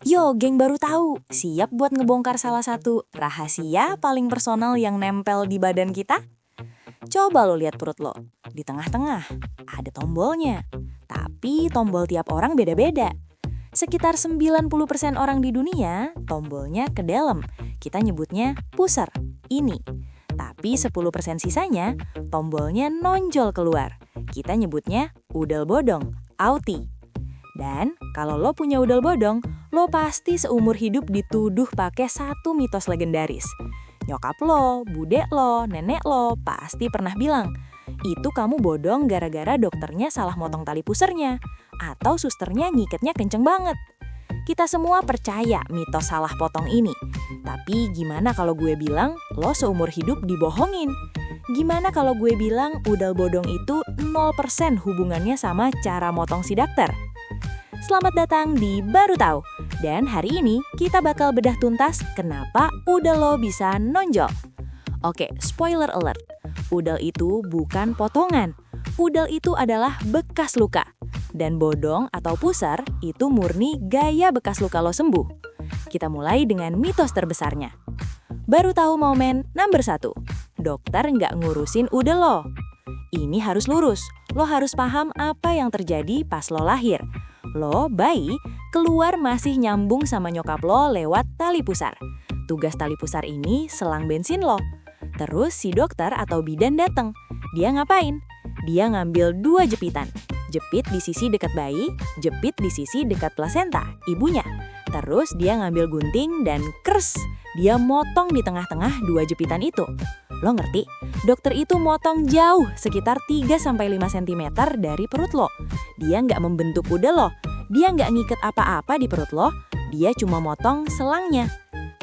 Yo, geng baru tahu, siap buat ngebongkar salah satu rahasia paling personal yang nempel di badan kita? Coba lo lihat perut lo. Di tengah-tengah ada tombolnya. Tapi tombol tiap orang beda-beda. Sekitar 90% orang di dunia, tombolnya ke dalam. Kita nyebutnya pusar. Ini. Tapi 10% sisanya, tombolnya nonjol keluar. Kita nyebutnya udel bodong, auti. Dan kalau lo punya udel bodong, lo pasti seumur hidup dituduh pakai satu mitos legendaris. Nyokap lo, budek lo, nenek lo pasti pernah bilang, itu kamu bodong gara-gara dokternya salah motong tali pusernya, atau susternya nyiketnya kenceng banget. Kita semua percaya mitos salah potong ini. Tapi gimana kalau gue bilang lo seumur hidup dibohongin? Gimana kalau gue bilang udel bodong itu 0% hubungannya sama cara motong si dokter? Selamat datang di Baru Tahu. Dan hari ini kita bakal bedah tuntas kenapa udel lo bisa nonjol. Oke, spoiler alert. Udel itu bukan potongan. Udel itu adalah bekas luka. Dan bodong atau pusar itu murni gaya bekas luka lo sembuh. Kita mulai dengan mitos terbesarnya. Baru tahu momen number 1. Dokter nggak ngurusin udel lo. Ini harus lurus. Lo harus paham apa yang terjadi pas lo lahir. Lo, bayi, keluar masih nyambung sama nyokap lo lewat tali pusar. Tugas tali pusar ini selang bensin lo. Terus si dokter atau bidan datang. Dia ngapain? Dia ngambil 2 jepitan. Jepit di sisi dekat bayi, jepit di sisi dekat plasenta, ibunya. Terus dia ngambil gunting dan kers. Dia motong di tengah-tengah 2 jepitan itu. Lo ngerti? Dokter itu motong jauh, sekitar 3-5 cm dari perut lo. Dia nggak membentuk udel lo. Dia nggak ngiket apa-apa di perut lo. Dia cuma motong selangnya.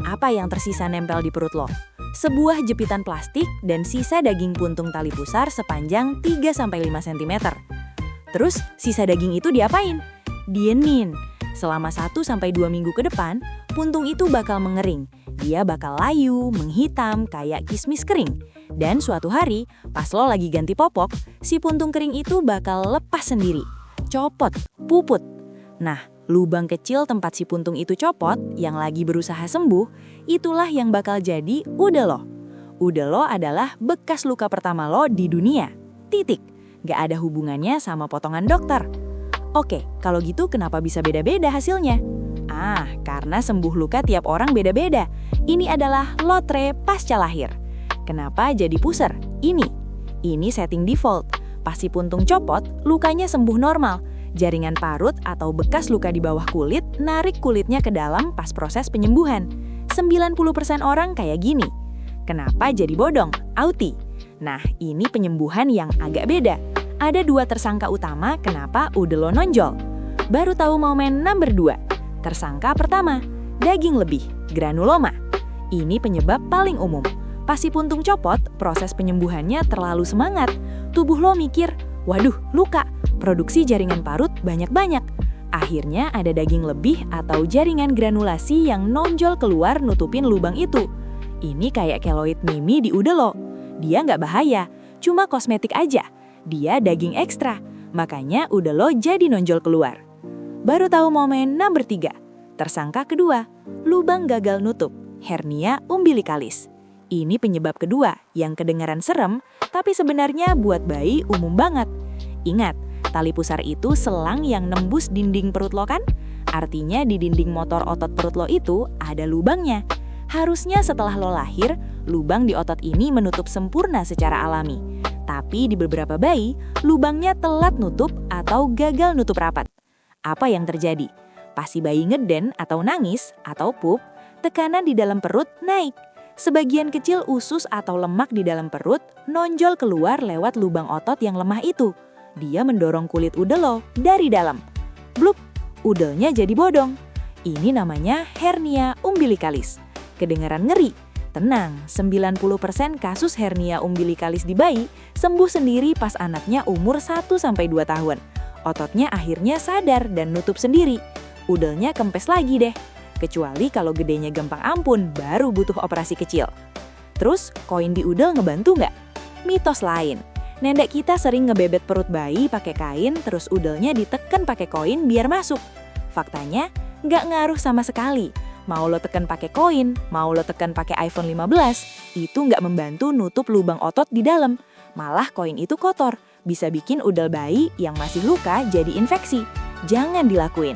Apa yang tersisa nempel di perut lo? Sebuah jepitan plastik dan sisa daging puntung tali pusar sepanjang 3-5 cm. Terus sisa daging itu diapain? Dienin. Selama 1-2 minggu ke depan, puntung itu bakal mengering. Dia bakal layu, menghitam, kayak kismis kering. Dan suatu hari, pas lo lagi ganti popok, si puntung kering itu bakal lepas sendiri. Copot, puput. Nah, lubang kecil tempat si puntung itu copot, yang lagi berusaha sembuh, itulah yang bakal jadi udel lo. Udel lo adalah bekas luka pertama lo di dunia. Titik. Gak ada hubungannya sama potongan dokter. Oke, kalau gitu kenapa bisa beda-beda hasilnya? Karena sembuh luka tiap orang beda-beda. Ini adalah lotre pasca lahir. Kenapa jadi pusar? Ini setting default. Pas si puntung copot, lukanya sembuh normal. Jaringan parut atau bekas luka di bawah kulit narik kulitnya ke dalam pas proses penyembuhan. 90% orang kayak gini. Kenapa jadi bodong? Auti. Nah, ini penyembuhan yang agak beda. Ada 2 tersangka utama kenapa udel lo nonjol. Baru tahu momen number 2. Tersangka pertama, daging lebih, granuloma. Ini penyebab paling umum. Pas si puntung copot, proses penyembuhannya terlalu semangat. Tubuh lo mikir, waduh, luka, produksi jaringan parut banyak-banyak. Akhirnya ada daging lebih atau jaringan granulasi yang nonjol keluar nutupin lubang itu. Ini kayak keloid mimi di udel lo. Dia nggak bahaya, cuma kosmetik aja. Dia daging ekstra, makanya udel lo jadi nonjol keluar. Baru tahu momen number 3. Tersangka kedua, lubang gagal nutup, hernia umbilikalis. Ini penyebab kedua yang kedengaran serem, tapi sebenarnya buat bayi umum banget. Ingat, tali pusar itu selang yang nembus dinding perut lo kan? Artinya di dinding motor otot perut lo itu ada lubangnya. Harusnya setelah lo lahir, lubang di otot ini menutup sempurna secara alami. Tapi di beberapa bayi, lubangnya telat nutup atau gagal nutup rapat. Apa yang terjadi? Pas si bayi ngeden atau nangis atau pup, tekanan di dalam perut naik. Sebagian kecil usus atau lemak di dalam perut nonjol keluar lewat lubang otot yang lemah itu. Dia mendorong kulit udel lo dari dalam. Blup, udelnya jadi bodong. Ini namanya hernia umbilikalis. Kedengaran ngeri. Tenang, 90% kasus hernia umbilikalis di bayi sembuh sendiri pas anaknya umur 1-2 tahun. Ototnya akhirnya sadar dan nutup sendiri. Udelnya kempes lagi deh. Kecuali kalau gedenya gampang ampun, baru butuh operasi kecil. Terus, koin di udel ngebantu nggak? Mitos lain. Nenek kita sering ngebebet perut bayi pakai kain, terus udelnya diteken pakai koin biar masuk. Faktanya, Nggak ngaruh sama sekali. Mau lo tekan pakai koin, mau lo tekan pakai iPhone 15, itu nggak membantu nutup lubang otot di dalam. Malah koin itu kotor, bisa bikin udel bayi yang masih luka jadi infeksi. Jangan dilakuin.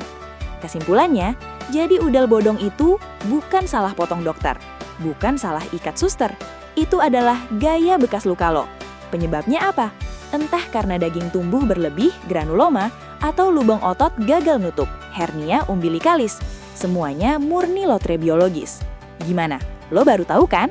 Kesimpulannya, jadi udel bodong itu bukan salah potong dokter, bukan salah ikat suster. Itu adalah gaya bekas luka lo. Penyebabnya apa? Entah karena daging tumbuh berlebih, granuloma, atau lubang otot gagal nutup, hernia umbilikalis. Semuanya murni lotre biologis. Gimana? Lo baru tahu kan?